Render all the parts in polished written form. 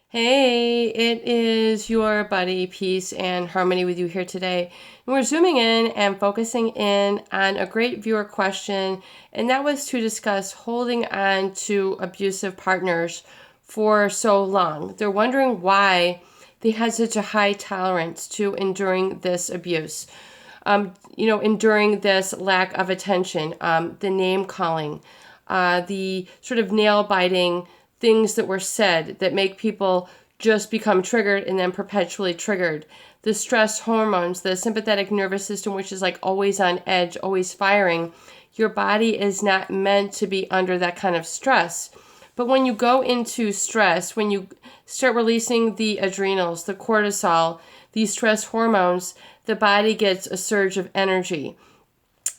Hey, it is your buddy, Peace and Harmony with you here today. And we're zooming in and focusing in on a great viewer question, and that was to discuss holding on to abusive partners for so long. They're wondering why they had such a high tolerance to enduring this abuse, enduring this lack of attention, the name calling, the sort of nail biting things that were said that make people just become triggered and then perpetually triggered. The stress hormones, the sympathetic nervous system, which is like always on edge, always firing. Your body is not meant to be under that kind of stress. But when you go into stress, when you start releasing the adrenals, the cortisol, these stress hormones, the body gets a surge of energy.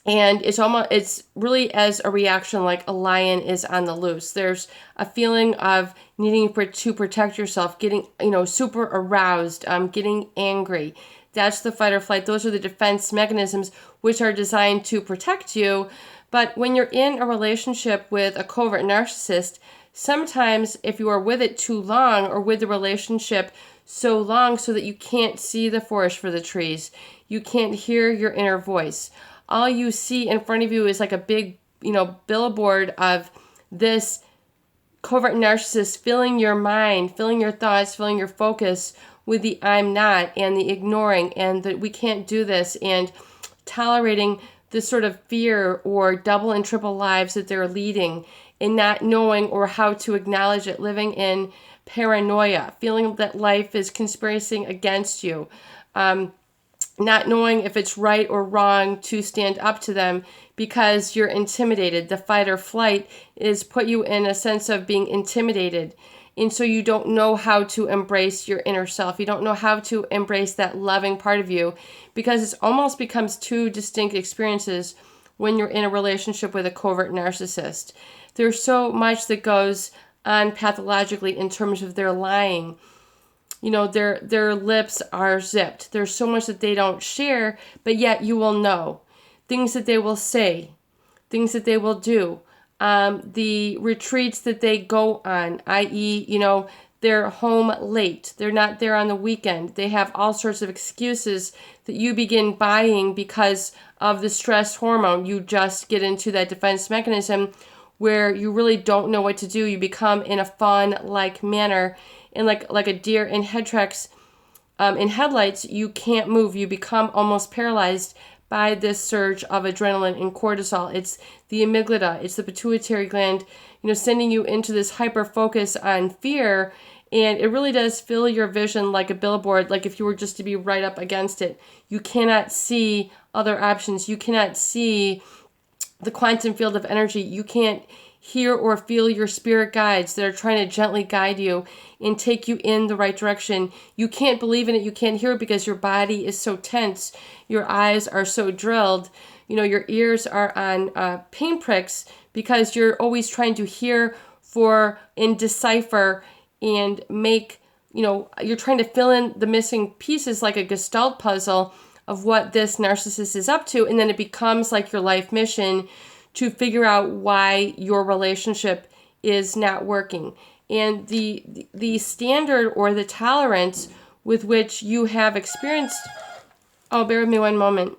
And it's really as a reaction like a lion is on the loose. There's a feeling of needing to protect yourself, getting super aroused, getting angry. That's the fight or flight. Those are the defense mechanisms which are designed to protect you. But when you're in a relationship with a covert narcissist, sometimes if you are with it too long or with the relationship so long so that you can't see the forest for the trees, you can't hear your inner voice, all you see in front of you is like a big, billboard of this covert narcissist filling your mind, filling your thoughts, filling your focus with the I'm not and the ignoring and that we can't do this and tolerating this sort of fear or double and triple lives that they're leading and not knowing or how to acknowledge it, living in paranoia, feeling that life is conspiring against you. Not knowing if it's right or wrong to stand up to them because you're intimidated. The fight or flight is put you in a sense of being intimidated. And so you don't know how to embrace your inner self. You don't know how to embrace that loving part of you because it almost becomes two distinct experiences when you're in a relationship with a covert narcissist. There's so much that goes on pathologically in terms of their lying. Their lips are zipped. There's so much that they don't share, but yet you will know. Things that they will say, things that they will do, the retreats that they go on, i.e., they're home late. They're not there on the weekend. They have all sorts of excuses that you begin buying because of the stress hormone. You just get into that defense mechanism where you really don't know what to do. You become in a fawn-like manner, and like a deer in headlights, you can't move. You become almost paralyzed by this surge of adrenaline and cortisol. It's the amygdala, it's the pituitary gland, sending you into this hyper focus on fear. And it really does fill your vision like a billboard, like if you were just to be right up against it. You cannot see other options. You cannot see the quantum field of energy. You can't hear or feel your spirit guides that are trying to gently guide you and take you in the right direction. You can't believe in it. You can't hear it because your body is so tense. Your eyes are so drilled. Your ears are on pain pricks because you're always trying to hear for and decipher and make, you're trying to fill in the missing pieces like a Gestalt puzzle of what this narcissist is up to. And then it becomes like your life mission to figure out why your relationship is not working. And the standard or the tolerance with which you have experienced, oh, bear with me one moment.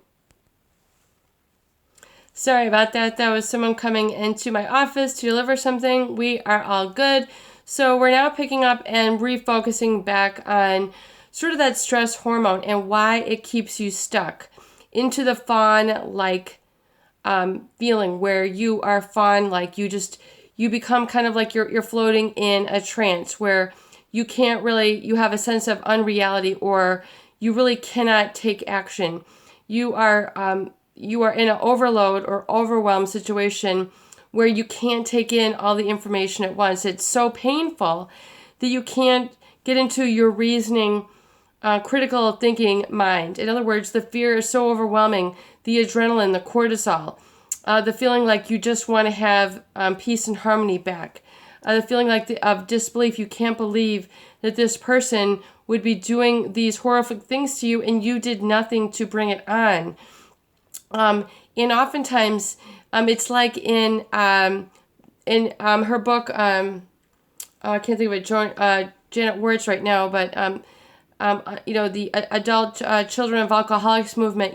Sorry about that. That was someone coming into my office to deliver something. We are all good. So we're now picking up and refocusing back on sort of that stress hormone and why it keeps you stuck into the fawn-like feeling where you are fawn-like. You become kind of like you're floating in a trance where you can't really, you have a sense of unreality or you really cannot take action. You are in an overload or overwhelmed situation where you can't take in all the information at once. It's so painful that you can't get into your reasoning, critical thinking mind. In other words, the fear is so overwhelming, the adrenaline, the cortisol, the feeling like you just want to have peace and harmony back, the feeling like of disbelief. You can't believe that this person would be doing these horrific things to you and you did nothing to bring it on. And oftentimes, it's like in her book, I can't think of it, Janet words right now, but the adult children of alcoholics movement,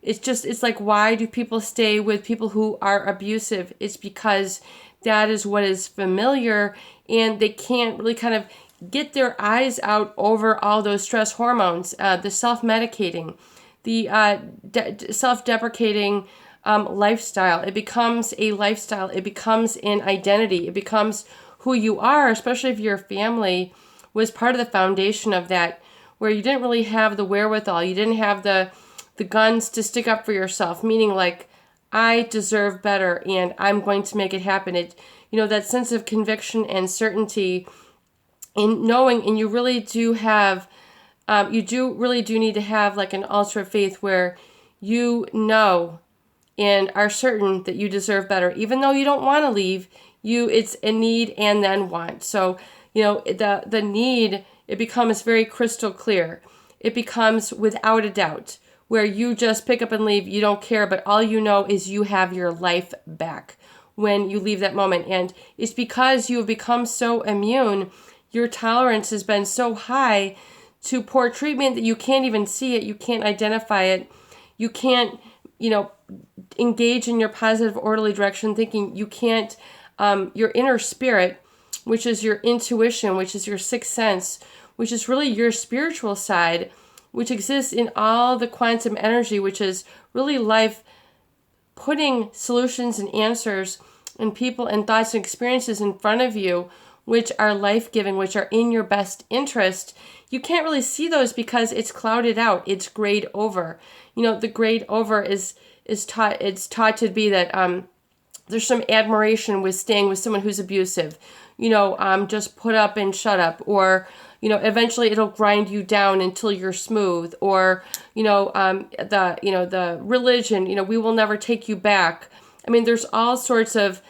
it's like, why do people stay with people who are abusive? It's because that is what is familiar, and they can't really kind of get their eyes out over all those stress hormones, the self-medicating, the self-deprecating lifestyle. It becomes a lifestyle. It becomes an identity. It becomes who you are, especially if your family was part of the foundation of that, where you didn't really have the wherewithal. You didn't have the guns to stick up for yourself, meaning like, I deserve better and I'm going to make it happen. That sense of conviction and certainty in knowing, and you really do have, really do need to have like an altar of faith where you know and are certain that you deserve better, even though you don't want to leave. It's a need and then want. So, the need, it becomes very crystal clear. It becomes without a doubt, where you just pick up and leave. You don't care, but all you know is you have your life back when you leave that moment. And it's because you have become so immune. Your tolerance has been so high to poor treatment that you can't even see it. You can't identify it. You can't, engage in your positive, orderly direction thinking. You can't, your inner spirit, which is your intuition, which is your sixth sense, which is really your spiritual side, which exists in all the quantum energy, which is really life putting solutions and answers and people and thoughts and experiences in front of you, which are life-giving, which are in your best interest. You can't really see those because it's clouded out. It's grayed over. The grayed over is taught. It's taught to be that there's some admiration with staying with someone who's abusive. Just put up and shut up, or eventually it'll grind you down until you're smooth, or the religion. We will never take you back. I mean, there's all sorts of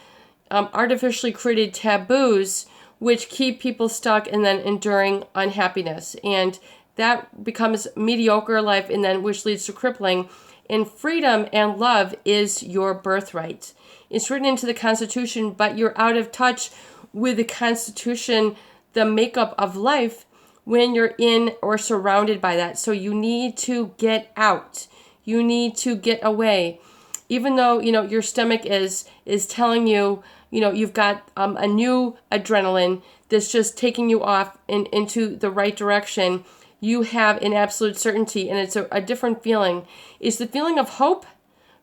artificially created taboos which keep people stuck and then enduring unhappiness. And that becomes mediocre life, and then which leads to crippling. And freedom and love is your birthright. It's written into the Constitution, but you're out of touch with the Constitution, the makeup of life, when you're in or surrounded by that. So you need to get out. You need to get away. Even though, your stomach is telling you, you've got a new adrenaline that's just taking you off into the right direction, you have an absolute certainty, and it's a different feeling. It's the feeling of hope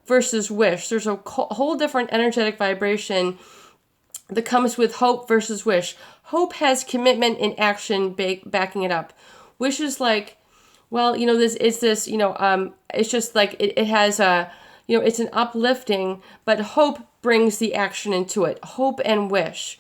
versus wish. There's a whole different energetic vibration that comes with hope versus wish. Hope has commitment and action backing it up. Wish is like, well, it's just like it has a, it's an uplifting, but hope brings the action into it. Hope and wish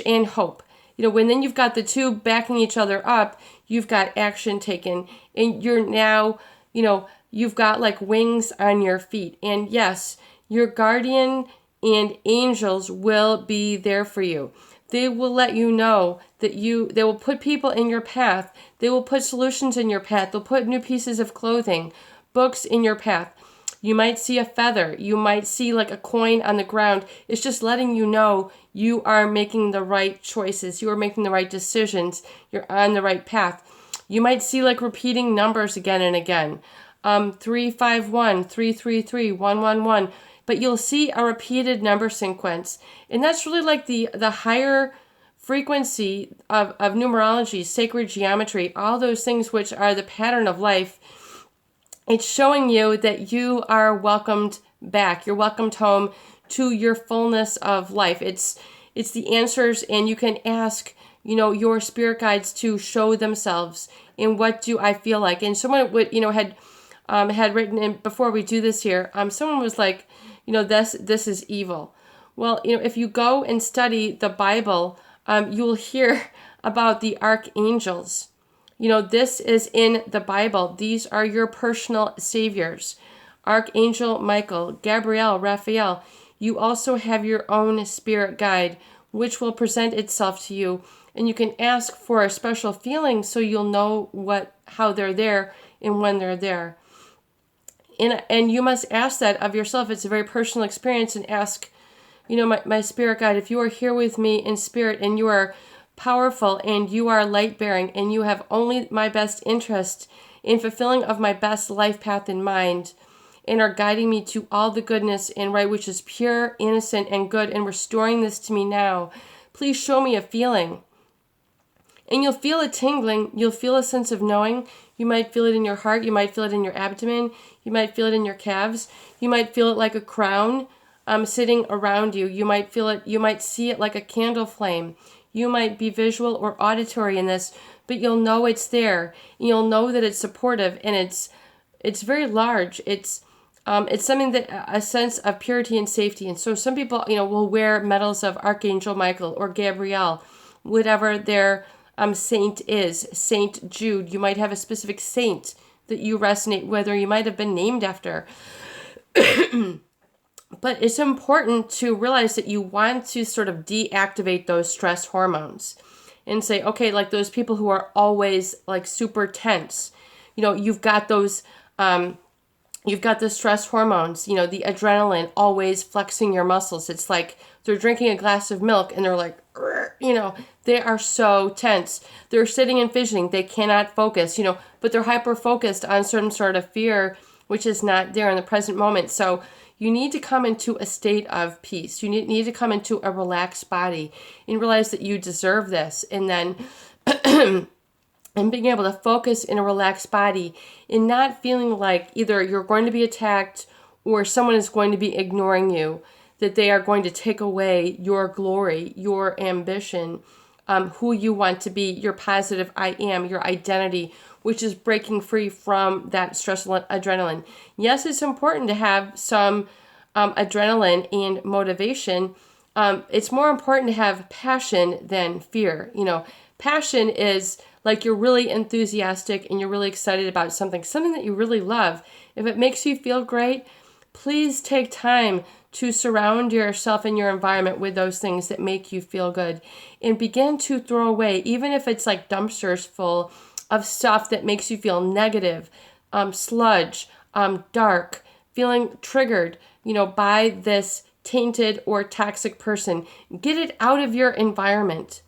and hope. When then you've got the two backing each other up, you've got action taken, and you're now, you've got like wings on your feet. And yes, your guardian and angels will be there for you. They will let you know that they will put people in your path. They will put solutions in your path. They'll put new pieces of clothing, books in your path. You might see a feather. You might see like a coin on the ground. It's just letting you know you are making the right choices. You are making the right decisions. You're on the right path. You might see like repeating numbers again and again. 351, 333, 111. But you'll see a repeated number sequence. And that's really like the higher frequency of numerology, sacred geometry, all those things which are the pattern of life. It's showing you that you are welcomed back. You're welcomed home to your fullness of life. It's the answers, and you can ask, your spirit guides to show themselves in what do I feel like. And someone would, had written in before we do this here. Someone was like, this is evil. Well, if you go and study the Bible, you'll hear about the archangels. This is in the Bible. These are your personal saviors. Archangel Michael, Gabriel, Raphael. You also have your own spirit guide, which will present itself to you. And you can ask for a special feeling so you'll know how they're there and when they're there. And you must ask that of yourself. It's a very personal experience, and ask, my spirit guide, if you are here with me in spirit and you are powerful, and you are light-bearing, and you have only my best interest in fulfilling of my best life path in mind, and are guiding me to all the goodness and right which is pure, innocent, and good, and restoring this to me now. Please show me a feeling. And you'll feel a tingling. You'll feel a sense of knowing. You might feel it in your heart. You might feel it in your abdomen. You might feel it in your calves. You might feel it like a crown sitting around you. You might feel it. You might see it like a candle flame. You might be visual or auditory in this, but you'll know it's there. And you'll know that it's supportive, and it's very large. It's something that a sense of purity and safety. And so some people, will wear medals of Archangel Michael or Gabriel, whatever their saint is. Saint Jude. You might have a specific saint that you resonate with, or you might have been named after. But it's important to realize that you want to sort of deactivate those stress hormones and say, okay, like those people who are always like super tense, you've got those, you've got the stress hormones, the adrenaline always flexing your muscles. It's like they're drinking a glass of milk and they're like, they are so tense. They're sitting and fidgeting. They cannot focus, but they're hyper focused on some sort of fear, which is not there in the present moment. So you need to come into a state of peace. You need to come into a relaxed body and realize that you deserve this. And then and being able to focus in a relaxed body and not feeling like either you're going to be attacked or someone is going to be ignoring you, that they are going to take away your glory, your ambition, who you want to be, your positive I am, your identity, which is breaking free from that stress adrenaline. Yes, it's important to have some adrenaline and motivation. It's more important to have passion than fear. Passion is like you're really enthusiastic and you're really excited about something that you really love. If it makes you feel great, please take time to surround yourself and your environment with those things that make you feel good, and begin to throw away, even if it's like dumpsters full of stuff that makes you feel negative, sludge, dark, feeling triggered, by this tainted or toxic person. Get it out of your environment.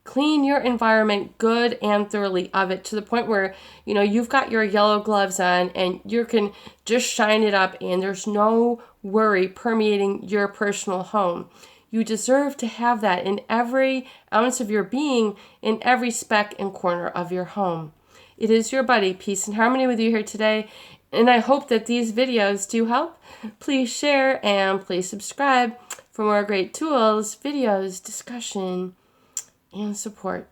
Clean your environment good and thoroughly of it, to the point where, you've got your yellow gloves on and you can just shine it up and there's no worry permeating your personal home. You deserve to have that in every ounce of your being, in every speck and corner of your home. It is your buddy, Peace and Harmony, with you here today. And I hope that these videos do help. Please share and please subscribe for more great tools, videos, discussion, and support.